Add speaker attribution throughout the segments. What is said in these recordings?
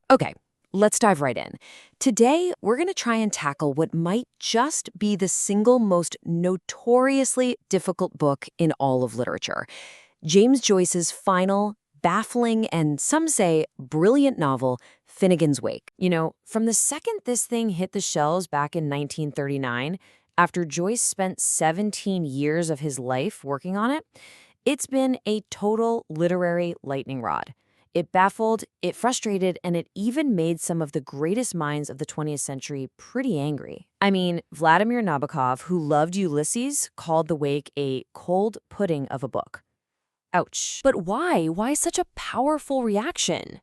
Speaker 1: Okay, let's dive right in. Today, we're going to try and tackle what might just be the single most notoriously difficult book in all of literature. James Joyce's final, baffling, and some say brilliant novel, Finnegans Wake. From the second this thing hit the shelves back in 1939, after Joyce spent 17 years of his life working on it, it's been a total literary lightning rod. It baffled, it frustrated, and it even made some of the greatest minds of the 20th century pretty angry. I mean, Vladimir Nabokov, who loved Ulysses, called The Wake a cold pudding of a book. Ouch. But why? Why such a powerful reaction?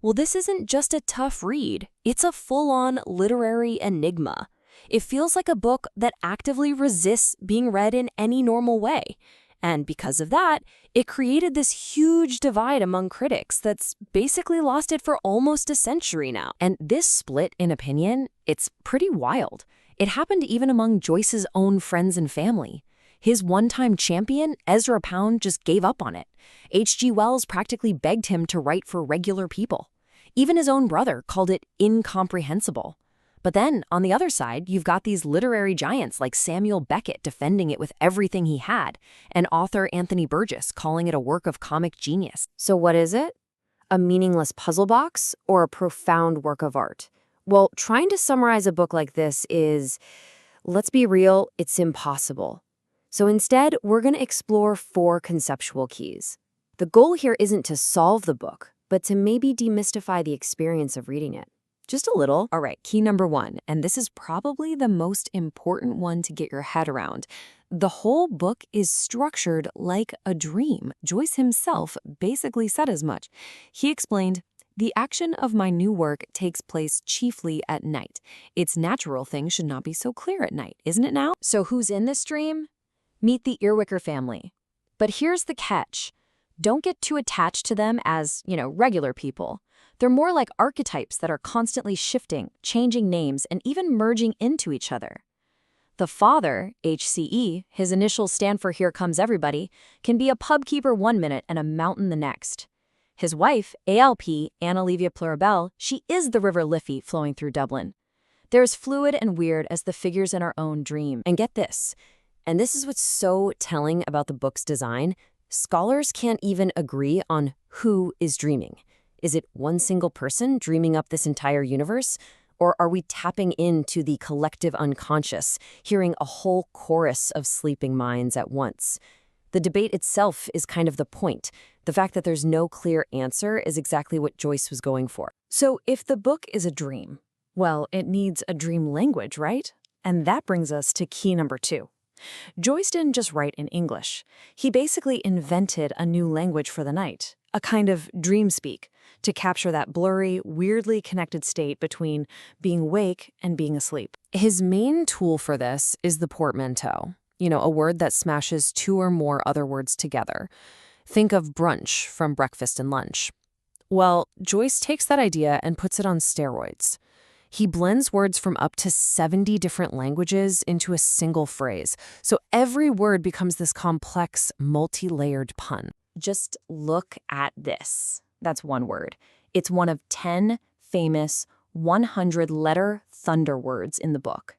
Speaker 1: Well, this isn't just a tough read. It's a full-on literary enigma. It feels like a book that actively resists being read in any normal way. And because of that, it created this huge divide among critics that's basically lost it for almost a century now. And this split in opinion, it's pretty wild. It happened even among Joyce's own friends and family. His one-time champion, Ezra Pound, just gave up on it. H.G. Wells practically begged him to write for regular people. Even his own brother called it incomprehensible. But then, on the other side, you've got these literary giants like Samuel Beckett defending it with everything he had, and author Anthony Burgess calling it a work of comic genius. So what is it? A meaningless puzzle box or a profound work of art? Well, trying to summarize a book like this is, let's be real, it's impossible. So instead, we're going to explore 4 conceptual keys. The goal here isn't to solve the book, but to maybe demystify the experience of reading it. Just a little. All right, key number 1, and this is probably the most important one to get your head around. The whole book is structured like a dream. Joyce himself basically said as much. He explained, "The action of my new work takes place chiefly at night. Its natural thing should not be so clear at night, isn't it now?" So who's in this dream? Meet the Earwicker family. But here's the catch. Don't get too attached to them as, regular people. They're more like archetypes that are constantly shifting, changing names, and even merging into each other. The father, HCE, his initials stand for Here Comes Everybody, can be a pub keeper one minute and a mountain the next. His wife, ALP, Anna Livia Plurabelle, she is the River Liffey flowing through Dublin. They're as fluid and weird as the figures in our own dream. And get this, and this is what's so telling about the book's design, scholars can't even agree on who is dreaming. Is it one single person dreaming up this entire universe? Or are we tapping into the collective unconscious, hearing a whole chorus of sleeping minds at once? The debate itself is kind of the point. The fact that there's no clear answer is exactly what Joyce was going for. So if the book is a dream, well, it needs a dream language, right? And that brings us to key number 2. Joyce didn't just write in English. He basically invented a new language for the night, a kind of dream speak, to capture that blurry, weirdly connected state between being awake and being asleep. His main tool for this is the portmanteau, a word that smashes 2 or more other words together. Think of brunch from breakfast and lunch. Well, Joyce takes that idea and puts it on steroids. He blends words from up to 70 different languages into a single phrase, so every word becomes this complex, multi-layered pun. Just look at this. That's one word. It's one of 10 famous 100-letter thunder words in the book.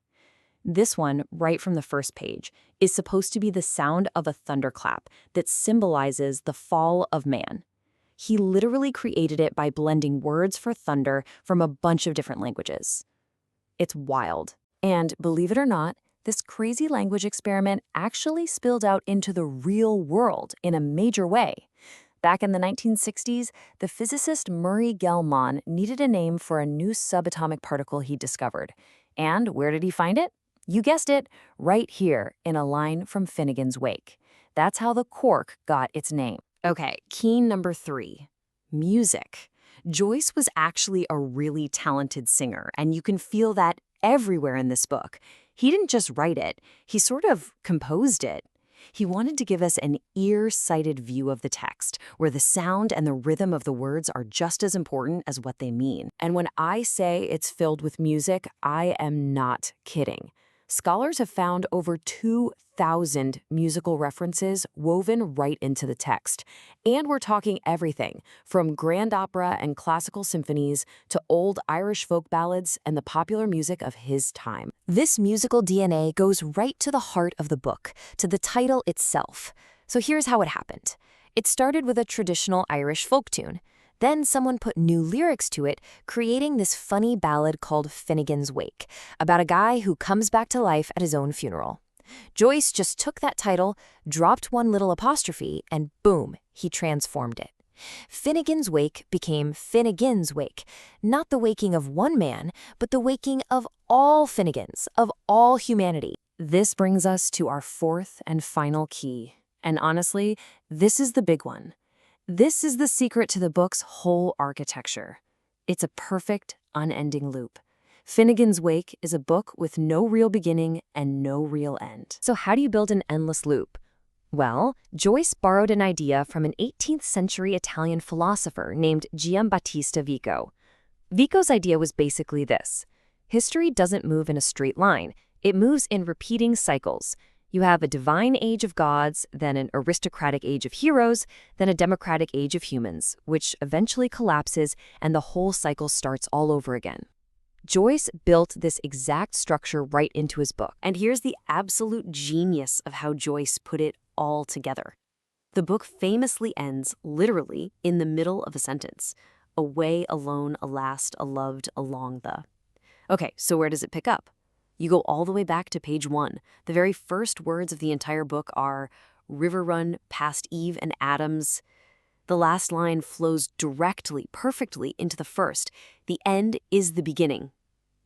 Speaker 1: This one, right from the first page, is supposed to be the sound of a thunderclap that symbolizes the fall of man. He literally created it by blending words for thunder from a bunch of different languages. It's wild. And believe it or not, this crazy language experiment actually spilled out into the real world in a major way. Back in the 1960s, the physicist Murray Gell-Mann needed a name for a new subatomic particle he discovered. And where did he find it? You guessed it, right here in a line from Finnegans Wake. That's how the cork got its name. Okay, key number 3, music. Joyce was actually a really talented singer, and you can feel that everywhere in this book. He didn't just write it, he sort of composed it. He wanted to give us an ear-sighted view of the text, where the sound and the rhythm of the words are just as important as what they mean. And when I say it's filled with music, I am not kidding. Scholars have found over 2,000 musical references woven right into the text. And we're talking everything from grand opera and classical symphonies to old Irish folk ballads and the popular music of his time. This musical DNA goes right to the heart of the book, to the title itself. So here's how it happened. It started with a traditional Irish folk tune. Then someone put new lyrics to it, creating this funny ballad called Finnegans Wake, about a guy who comes back to life at his own funeral. Joyce just took that title, dropped one little apostrophe, and boom, he transformed it. Finnegans Wake became Finnegans Wake, not the waking of one man, but the waking of all Finnegans, of all humanity. This brings us to our fourth and final key. And honestly, this is the big one. This is the secret to the book's whole architecture. It's a perfect, unending loop. Finnegans Wake is a book with no real beginning and no real end. So how do you build an endless loop? Well, Joyce borrowed an idea from an 18th century Italian philosopher named Giambattista Vico. Vico's idea was basically this. History doesn't move in a straight line. It moves in repeating cycles. You have a divine age of gods, then an aristocratic age of heroes, then a democratic age of humans, which eventually collapses and the whole cycle starts all over again. Joyce built this exact structure right into his book. And here's the absolute genius of how Joyce put it all together. The book famously ends literally in the middle of a sentence. Away, alone, alast, aloved, along the. Okay, so where does it pick up? You go all the way back to page 1. The very first words of the entire book are river run past Eve and Adam's. The last line flows directly, perfectly into the first. The end is the beginning.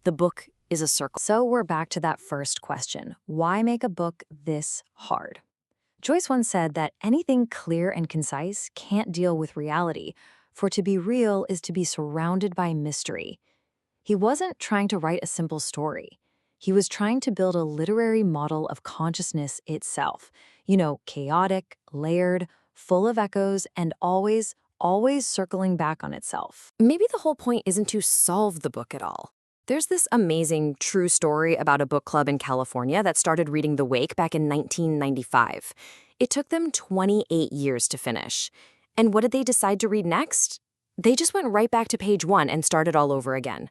Speaker 1: The book is a circle. So we're back to that first question. Why make a book this hard? Joyce once said that anything clear and concise can't deal with reality, for to be real is to be surrounded by mystery. He wasn't trying to write a simple story. He was trying to build a literary model of consciousness itself. Chaotic, layered, full of echoes, and always circling back on itself. Maybe the whole point isn't to solve the book at all. There's this amazing true story about a book club in California that started reading The Wake back in 1995. It took them 28 years to finish. And what did they decide to read next? They just went right back to page 1 and started all over again.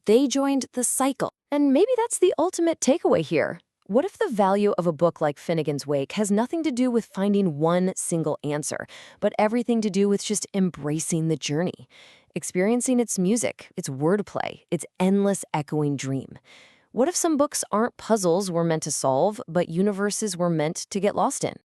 Speaker 1: They joined the cycle. And maybe that's the ultimate takeaway here. What if the value of a book like Finnegans Wake has nothing to do with finding one single answer, but everything to do with just embracing the journey, experiencing its music, its wordplay, its endless echoing dream? What if some books aren't puzzles we're meant to solve, but universes we're meant to get lost in?